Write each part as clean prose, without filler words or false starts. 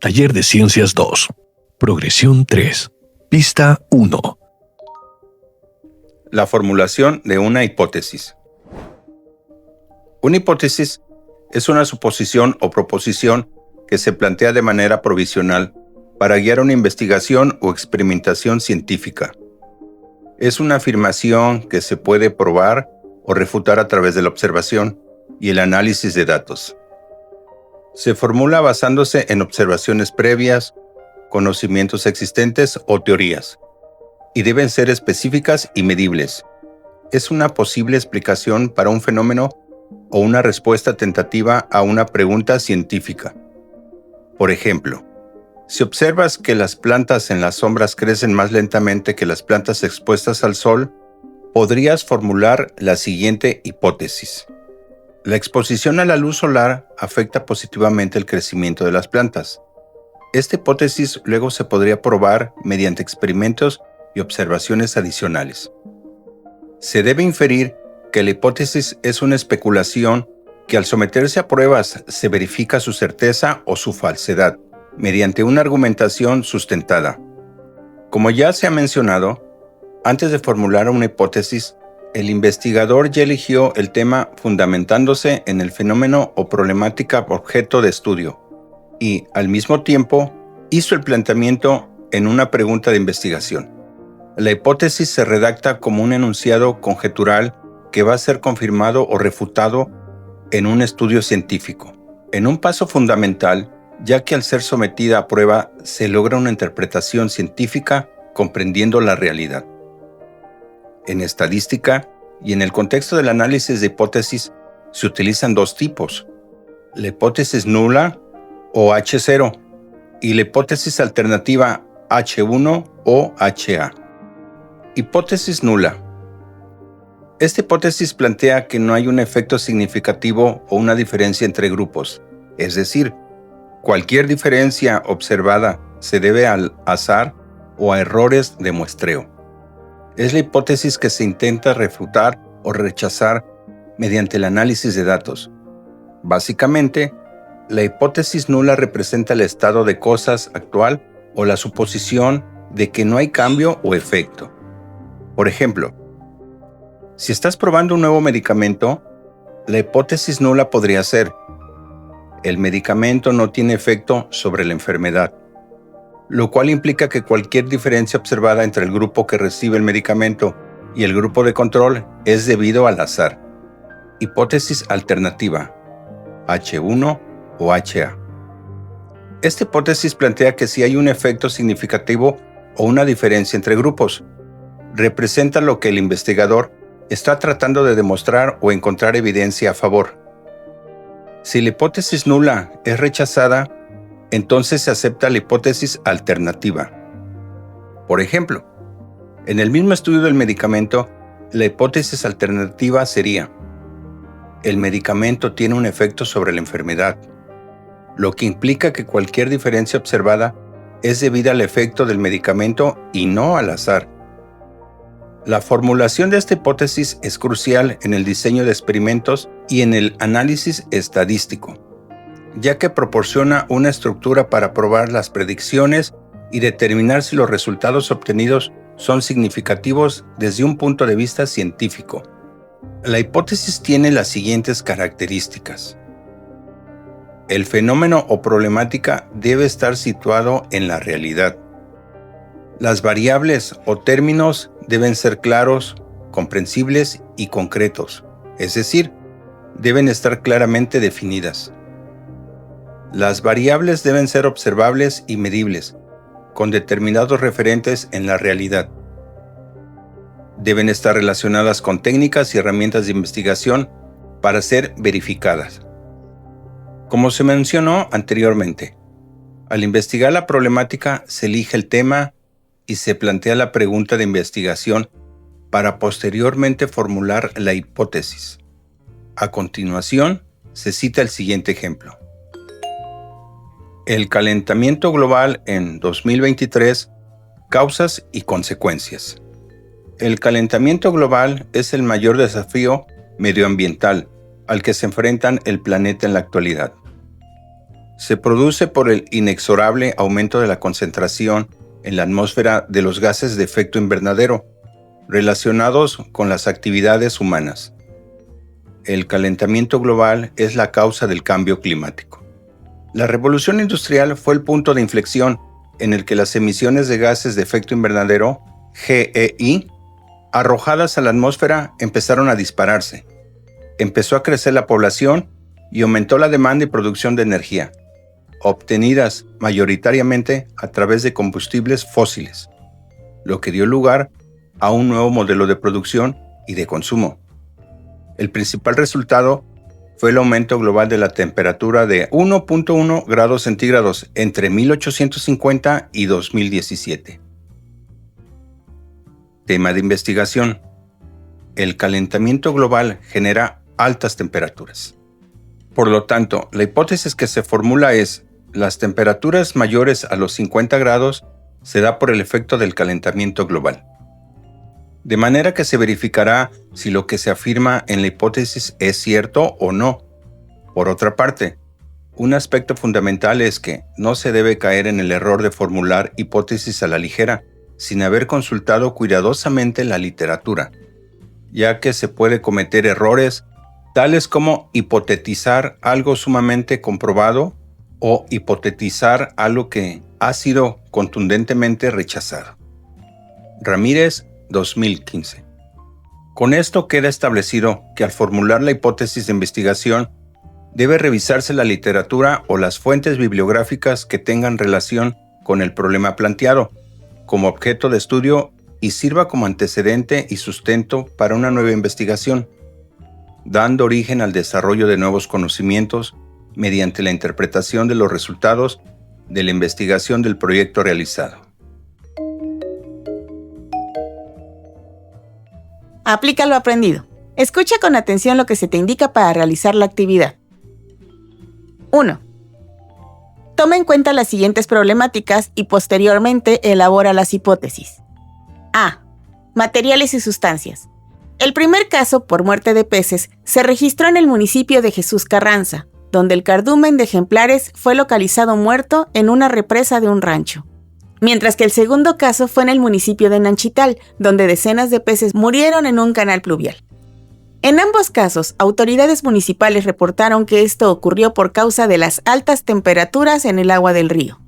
Taller de Ciencias 2. Progresión 3. Pista 1. La formulación de una hipótesis. Una hipótesis es una suposición o proposición que se plantea de manera provisional para guiar una investigación o experimentación científica. Es una afirmación que se puede probar o refutar a través de la observación y el análisis de datos. Se formula basándose en observaciones previas, conocimientos existentes o teorías, y deben ser específicas y medibles. Es una posible explicación para un fenómeno o una respuesta tentativa a una pregunta científica. Por ejemplo, si observas que las plantas en las sombras crecen más lentamente que las plantas expuestas al sol, podrías formular la siguiente hipótesis. La exposición a la luz solar afecta positivamente el crecimiento de las plantas. Esta hipótesis luego se podría probar mediante experimentos y observaciones adicionales. Se debe inferir que la hipótesis es una especulación que al someterse a pruebas se verifica su certeza o su falsedad, mediante una argumentación sustentada. Como ya se ha mencionado, antes de formular una hipótesis, el investigador ya eligió el tema fundamentándose en el fenómeno o problemática objeto de estudio y, al mismo tiempo, hizo el planteamiento en una pregunta de investigación. La hipótesis se redacta como un enunciado conjetural que va a ser confirmado o refutado en un estudio científico. En un paso fundamental, ya que al ser sometida a prueba se logra una interpretación científica comprendiendo la realidad. En estadística y en el contexto del análisis de hipótesis se utilizan dos tipos: la hipótesis nula o H0 y la hipótesis alternativa H1 o HA. Hipótesis nula. Esta hipótesis plantea que no hay un efecto significativo o una diferencia entre grupos, es decir, cualquier diferencia observada se debe al azar o a errores de muestreo. Es la hipótesis que se intenta refutar o rechazar mediante el análisis de datos. Básicamente, la hipótesis nula representa el estado de cosas actual o la suposición de que no hay cambio o efecto. Por ejemplo, si estás probando un nuevo medicamento, la hipótesis nula podría ser: el medicamento no tiene efecto sobre la enfermedad, lo cual implica que cualquier diferencia observada entre el grupo que recibe el medicamento y el grupo de control es debido al azar. Hipótesis alternativa, H1 o HA. Esta hipótesis plantea que si hay un efecto significativo o una diferencia entre grupos, representa lo que el investigador está tratando de demostrar o encontrar evidencia a favor. Si la hipótesis nula es rechazada, entonces se acepta la hipótesis alternativa. Por ejemplo, en el mismo estudio del medicamento, la hipótesis alternativa sería: el medicamento tiene un efecto sobre la enfermedad, lo que implica que cualquier diferencia observada es debida al efecto del medicamento y no al azar. La formulación de esta hipótesis es crucial en el diseño de experimentos y en el análisis estadístico, ya que proporciona una estructura para probar las predicciones y determinar si los resultados obtenidos son significativos desde un punto de vista científico. La hipótesis tiene las siguientes características. El fenómeno o problemática debe estar situado en la realidad. Las variables o términos deben ser claros, comprensibles y concretos, es decir, deben estar claramente definidas. Las variables deben ser observables y medibles, con determinados referentes en la realidad. Deben estar relacionadas con técnicas y herramientas de investigación para ser verificadas. Como se mencionó anteriormente, al investigar la problemática se elige el tema y se plantea la pregunta de investigación para posteriormente formular la hipótesis. A continuación, se cita el siguiente ejemplo. El calentamiento global en 2023, causas y consecuencias. El calentamiento global es el mayor desafío medioambiental al que se enfrentan el planeta en la actualidad. se produce por el inexorable aumento de la concentración en la atmósfera de los gases de efecto invernadero relacionados con las actividades humanas. El calentamiento global es la causa del cambio climático. La revolución industrial fue el punto de inflexión en el que las emisiones de gases de efecto invernadero, GEI, arrojadas a la atmósfera empezaron a dispararse. Empezó a crecer la población y aumentó la demanda y producción de energía, obtenidas mayoritariamente a través de combustibles fósiles, lo que dio lugar a un nuevo modelo de producción y de consumo. El principal resultado fue el aumento global de la temperatura de 1.1 grados centígrados entre 1850 y 2017. Tema de investigación. El calentamiento global genera altas temperaturas. Por lo tanto, la hipótesis que se formula es: las temperaturas mayores a los 50 grados se da por el efecto del calentamiento global. De manera que se verificará si lo que se afirma en la hipótesis es cierto o no. Por otra parte, un aspecto fundamental es que no se debe caer en el error de formular hipótesis a la ligera, sin haber consultado cuidadosamente la literatura, ya que se puede cometer errores tales como hipotetizar algo sumamente comprobado o hipotetizar algo que ha sido contundentemente rechazado. Ramírez, 2015. Con esto queda establecido que al formular la hipótesis de investigación debe revisarse la literatura o las fuentes bibliográficas que tengan relación con el problema planteado como objeto de estudio y sirva como antecedente y sustento para una nueva investigación, dando origen al desarrollo de nuevos conocimientos mediante la interpretación de los resultados de la investigación del proyecto realizado. Aplica lo aprendido. Escucha con atención lo que se te indica para realizar la actividad. 1. Toma en cuenta las siguientes problemáticas y posteriormente elabora las hipótesis. A. Materiales y sustancias. El primer caso por muerte de peces se registró en el municipio de Jesús Carranza, donde el cardumen de ejemplares fue localizado muerto en una represa de un rancho. Mientras que el segundo caso fue en el municipio de Nanchital, donde decenas de peces murieron en un canal pluvial. En ambos casos, autoridades municipales reportaron que esto ocurrió por causa de las altas temperaturas en el agua del río.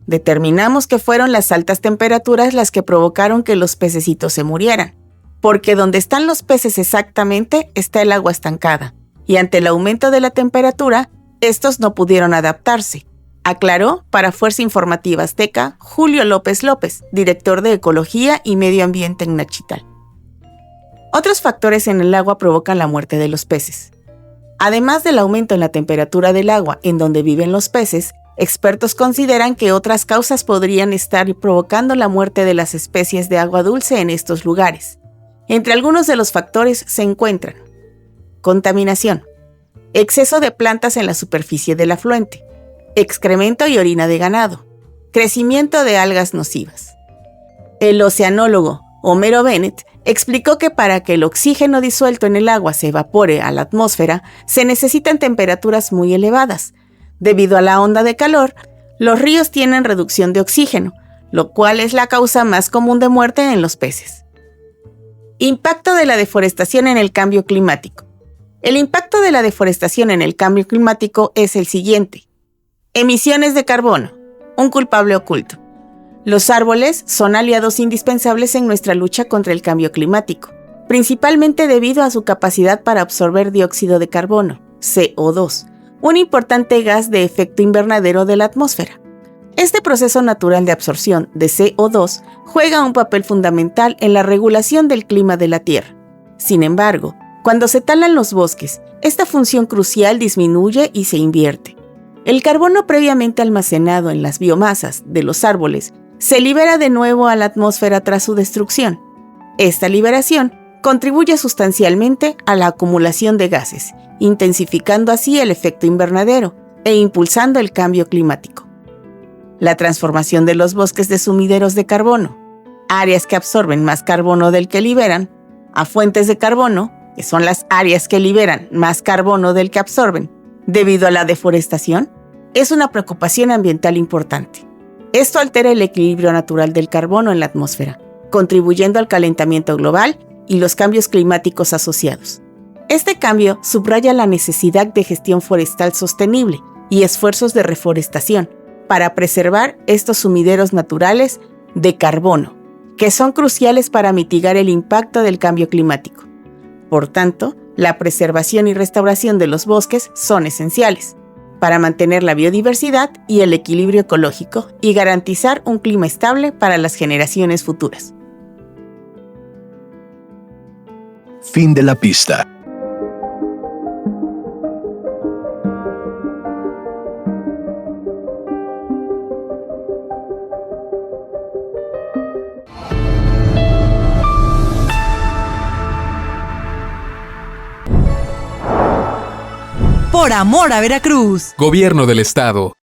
Determinamos que fueron las altas temperaturas las que provocaron que los pececitos se murieran, porque donde están los peces exactamente está el agua estancada, y ante el aumento de la temperatura, estos no pudieron adaptarse, aclaró para Fuerza Informativa Azteca Julio López López, director de Ecología y Medio Ambiente en Nachital. Otros factores en el agua provocan la muerte de los peces. Además del aumento en la temperatura del agua en donde viven los peces, expertos consideran que otras causas podrían estar provocando la muerte de las especies de agua dulce en estos lugares. Entre algunos de los factores se encuentran: contaminación, exceso de plantas en la superficie del afluente, excremento y orina de ganado, crecimiento de algas nocivas. El oceanólogo Homero Bennett explicó que para que el oxígeno disuelto en el agua se evapore a la atmósfera, se necesitan temperaturas muy elevadas. Debido a la onda de calor, los ríos tienen reducción de oxígeno, lo cual es la causa más común de muerte en los peces. Impacto de la deforestación en el cambio climático. El impacto de la deforestación en el cambio climático es el siguiente. Emisiones de carbono, un culpable oculto. Los árboles son aliados indispensables en nuestra lucha contra el cambio climático, principalmente debido a su capacidad para absorber dióxido de carbono, CO2, un importante gas de efecto invernadero de la atmósfera. Este proceso natural de absorción de CO2 juega un papel fundamental en la regulación del clima de la Tierra. Sin embargo, cuando se talan los bosques, esta función crucial disminuye y se invierte. El carbono previamente almacenado en las biomasas de los árboles se libera de nuevo a la atmósfera tras su destrucción. Esta liberación contribuye sustancialmente a la acumulación de gases, intensificando así el efecto invernadero e impulsando el cambio climático. La transformación de los bosques de sumideros de carbono, áreas que absorben más carbono del que liberan, a fuentes de carbono, que son las áreas que liberan más carbono del que absorben, debido a la deforestación, es una preocupación ambiental importante. Esto altera el equilibrio natural del carbono en la atmósfera, contribuyendo al calentamiento global y los cambios climáticos asociados. Este cambio subraya la necesidad de gestión forestal sostenible y esfuerzos de reforestación para preservar estos sumideros naturales de carbono, que son cruciales para mitigar el impacto del cambio climático. Por tanto, la preservación y restauración de los bosques son esenciales para mantener la biodiversidad y el equilibrio ecológico y garantizar un clima estable para las generaciones futuras. Fin de la pista. Por amor a Veracruz. Gobierno del Estado.